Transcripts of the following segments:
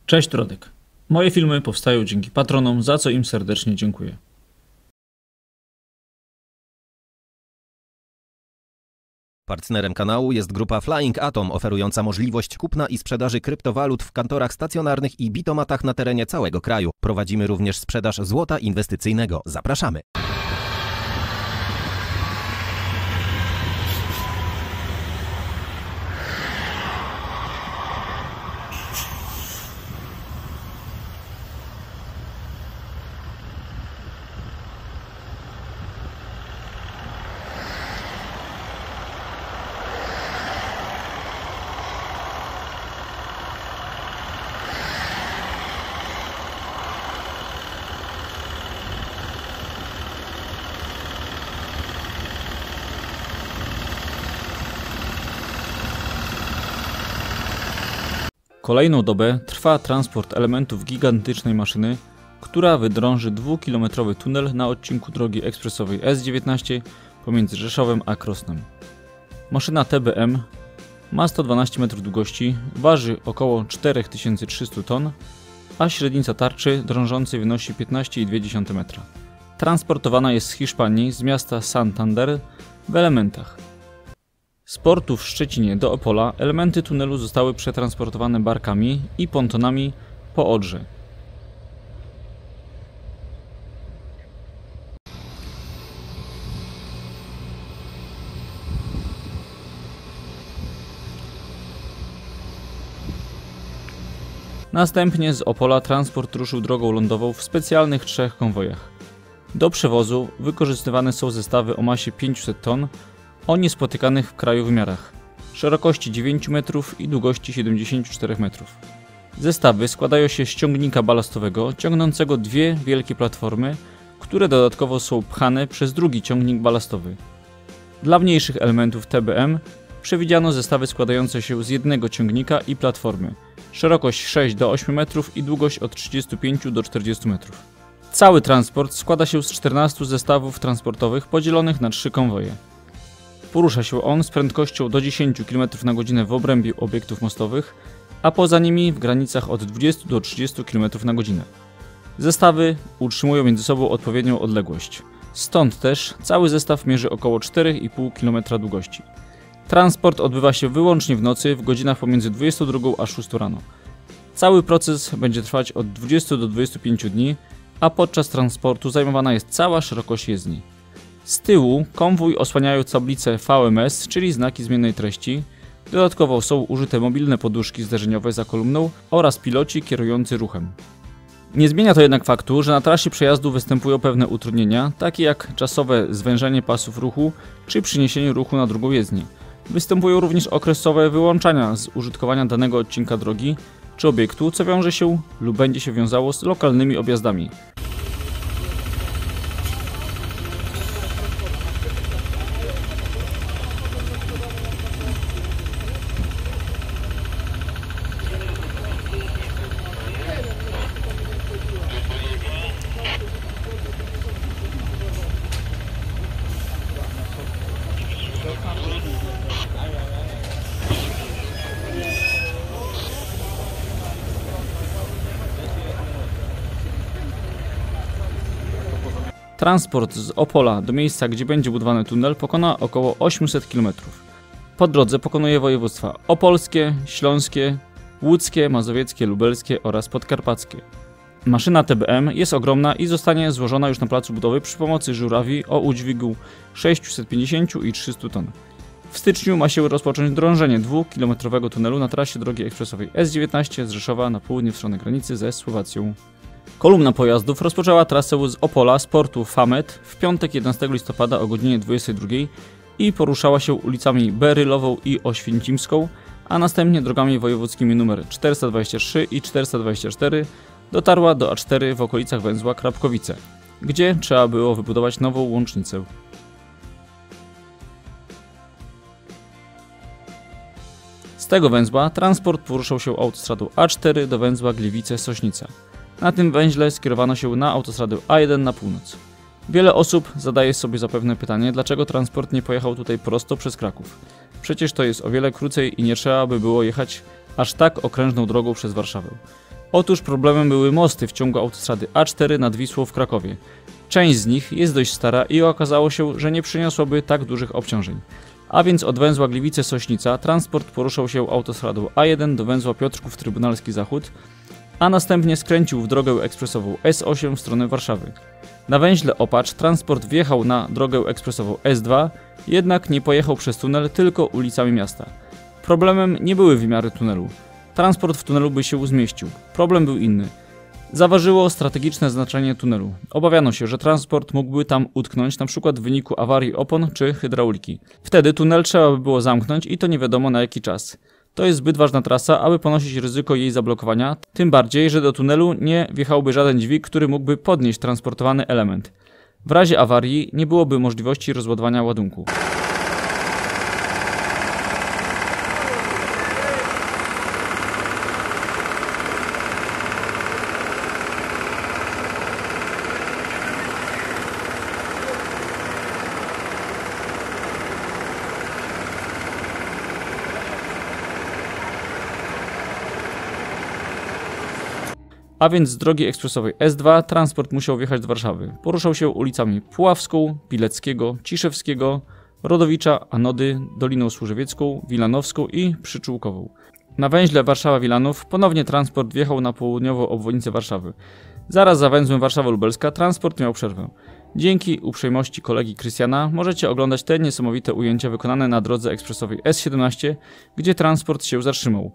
Cześć Rodek. Moje filmy powstają dzięki patronom, za co im serdecznie dziękuję. Partnerem kanału jest grupa Flying Atom, oferująca możliwość kupna i sprzedaży kryptowalut w kantorach stacjonarnych i bitomatach na terenie całego kraju. Prowadzimy również sprzedaż złota inwestycyjnego. Zapraszamy! Kolejną dobę trwa transport elementów gigantycznej maszyny, która wydrąży 2-kilometrowy tunel na odcinku drogi ekspresowej S19 pomiędzy Rzeszowem a Krosnem. Maszyna TBM ma 112 metrów długości, waży około 4300 ton, a średnica tarczy drążącej wynosi 15,2 metra. Transportowana jest z Hiszpanii, z miasta Santander w elementach. Z portu w Szczecinie do Opola elementy tunelu zostały przetransportowane barkami i pontonami po Odrze. Następnie z Opola transport ruszył drogą lądową w specjalnych 3 konwojach. Do przewozu wykorzystywane są zestawy o masie 500 ton, o niespotykanych w kraju wymiarach, szerokości 9 metrów i długości 74 metrów. Zestawy składają się z ciągnika balastowego ciągnącego 2 wielkie platformy, które dodatkowo są pchane przez drugi ciągnik balastowy. Dla mniejszych elementów TBM przewidziano zestawy składające się z jednego ciągnika i platformy, szerokość 6 do 8 metrów i długość od 35 do 40 metrów. Cały transport składa się z 14 zestawów transportowych podzielonych na 3 konwoje. Porusza się on z prędkością do 10 km na godzinę w obrębie obiektów mostowych, a poza nimi w granicach od 20 do 30 km na godzinę. Zestawy utrzymują między sobą odpowiednią odległość. Stąd też cały zestaw mierzy około 4,5 km długości. Transport odbywa się wyłącznie w nocy w godzinach pomiędzy 22 a 6 rano. Cały proces będzie trwać od 20 do 25 dni, a podczas transportu zajmowana jest cała szerokość jezdni. Z tyłu konwój osłaniają tablice VMS, czyli znaki zmiennej treści. Dodatkowo są użyte mobilne poduszki zderzeniowe za kolumną oraz piloci kierujący ruchem. Nie zmienia to jednak faktu, że na trasie przejazdu występują pewne utrudnienia, takie jak czasowe zwężenie pasów ruchu czy przeniesienie ruchu na drugą jezdnię. Występują również okresowe wyłączania z użytkowania danego odcinka drogi czy obiektu, co wiąże się lub będzie się wiązało z lokalnymi objazdami. Transport z Opola do miejsca, gdzie będzie budowany tunel, pokona około 800 km. Po drodze pokonuje województwa opolskie, śląskie, łódzkie, mazowieckie, lubelskie oraz podkarpackie. Maszyna TBM jest ogromna i zostanie złożona już na placu budowy przy pomocy żurawi o udźwigu 650 i 300 ton. W styczniu ma się rozpocząć drążenie 2-kilometrowego tunelu na trasie drogi ekspresowej S19 z Rzeszowa na południe w stronę granicy ze Słowacją. Kolumna pojazdów rozpoczęła trasę z Opola z portu Famet w piątek 11 listopada o godzinie 22 i poruszała się ulicami Berylową i Oświęcimską, a następnie drogami wojewódzkimi nr 423 i 424 dotarła do A4 w okolicach węzła Krapkowice, gdzie trzeba było wybudować nową łącznicę. Z tego węzła transport poruszał się autostradą A4 do węzła Gliwice-Sośnica. Na tym węźle skierowano się na autostradę A1 na północ. Wiele osób zadaje sobie zapewne pytanie, dlaczego transport nie pojechał tutaj prosto przez Kraków. Przecież to jest o wiele krócej i nie trzeba by było jechać aż tak okrężną drogą przez Warszawę. Otóż problemem były mosty w ciągu autostrady A4 nad Wisłą w Krakowie. Część z nich jest dość stara i okazało się, że nie przyniosłoby tak dużych obciążeń. A więc od węzła Gliwice-Sośnica transport poruszał się autostradą A1 do węzła Piotrków Trybunalski Zachód, a następnie skręcił w drogę ekspresową S8 w stronę Warszawy. Na węźle Opacz transport wjechał na drogę ekspresową S2, jednak nie pojechał przez tunel, tylko ulicami miasta. Problemem nie były wymiary tunelu. Transport w tunelu by się zmieścił. Problem był inny. Zaważyło strategiczne znaczenie tunelu. Obawiano się, że transport mógłby tam utknąć, np. w wyniku awarii opon czy hydrauliki. Wtedy tunel trzeba by było zamknąć i to nie wiadomo na jaki czas. To jest zbyt ważna trasa, aby ponosić ryzyko jej zablokowania, tym bardziej, że do tunelu nie wjechałby żaden dźwig, który mógłby podnieść transportowany element. W razie awarii nie byłoby możliwości rozładowania ładunku. A więc z drogi ekspresowej S2 transport musiał wjechać do Warszawy. Poruszał się ulicami Puławską, Pileckiego, Ciszewskiego, Rodowicza, Anody, Doliną Służewiecką, Wilanowską i Przyczółkową. Na węźle Warszawa-Wilanów ponownie transport wjechał na południową obwodnicę Warszawy. Zaraz za węzłem Warszawa-Lubelska transport miał przerwę. Dzięki uprzejmości kolegi Krystiana możecie oglądać te niesamowite ujęcia wykonane na drodze ekspresowej S17, gdzie transport się zatrzymał.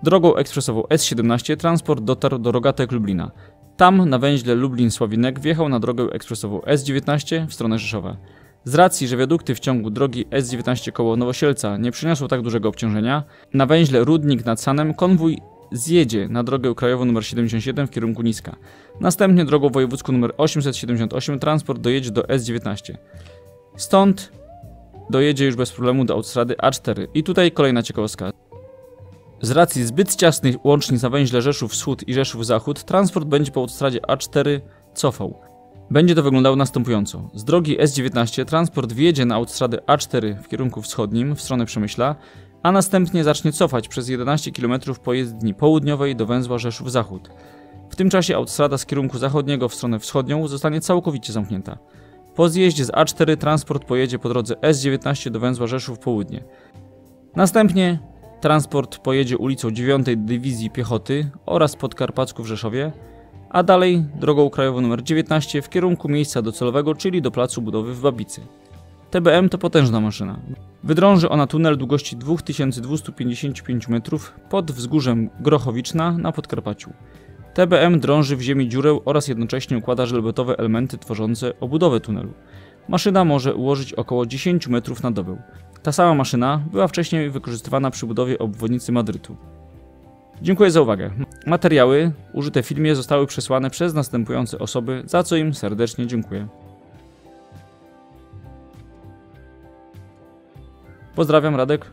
Drogą ekspresową S17 transport dotarł do Rogatek Lublina. Tam na węźle Lublin-Sławinek wjechał na drogę ekspresową S19 w stronę Rzeszowa. Z racji, że wiadukty w ciągu drogi S19 koło Nowosielca nie przyniosły tak dużego obciążenia, na węźle Rudnik nad Sanem konwój zjedzie na drogę krajową nr 77 w kierunku Niska. Następnie drogą wojewódzką nr 878 transport dojedzie do S19. Stąd dojedzie już bez problemu do autostrady A4. I tutaj kolejna ciekawostka. Z racji zbyt ciasnych łącznic na węźle Rzeszów Wschód i Rzeszów Zachód, transport będzie po autostradzie A4 cofał. Będzie to wyglądało następująco. Z drogi S19 transport wjedzie na autostradę A4 w kierunku wschodnim, w stronę Przemyśla, a następnie zacznie cofać przez 11 km po jezdni południowej do węzła Rzeszów Zachód. W tym czasie autostrada z kierunku zachodniego w stronę wschodnią zostanie całkowicie zamknięta. Po zjeździe z A4 transport pojedzie po drodze S19 do węzła Rzeszów Południe. Następnie transport pojedzie ulicą 9 Dywizji Piechoty oraz Podkarpacku w Rzeszowie, a dalej drogą krajową nr 19 w kierunku miejsca docelowego, czyli do placu budowy w Babicy. TBM to potężna maszyna. Wydrąży ona tunel długości 2255 metrów pod wzgórzem Grochowiczna na Podkarpaciu. TBM drąży w ziemi dziurę oraz jednocześnie układa żelbetowe elementy tworzące obudowę tunelu. Maszyna może ułożyć około 10 metrów na dobę. Ta sama maszyna była wcześniej wykorzystywana przy budowie obwodnicy Madrytu. Dziękuję za uwagę. Materiały użyte w filmie zostały przesłane przez następujące osoby, za co im serdecznie dziękuję. Pozdrawiam, Radek.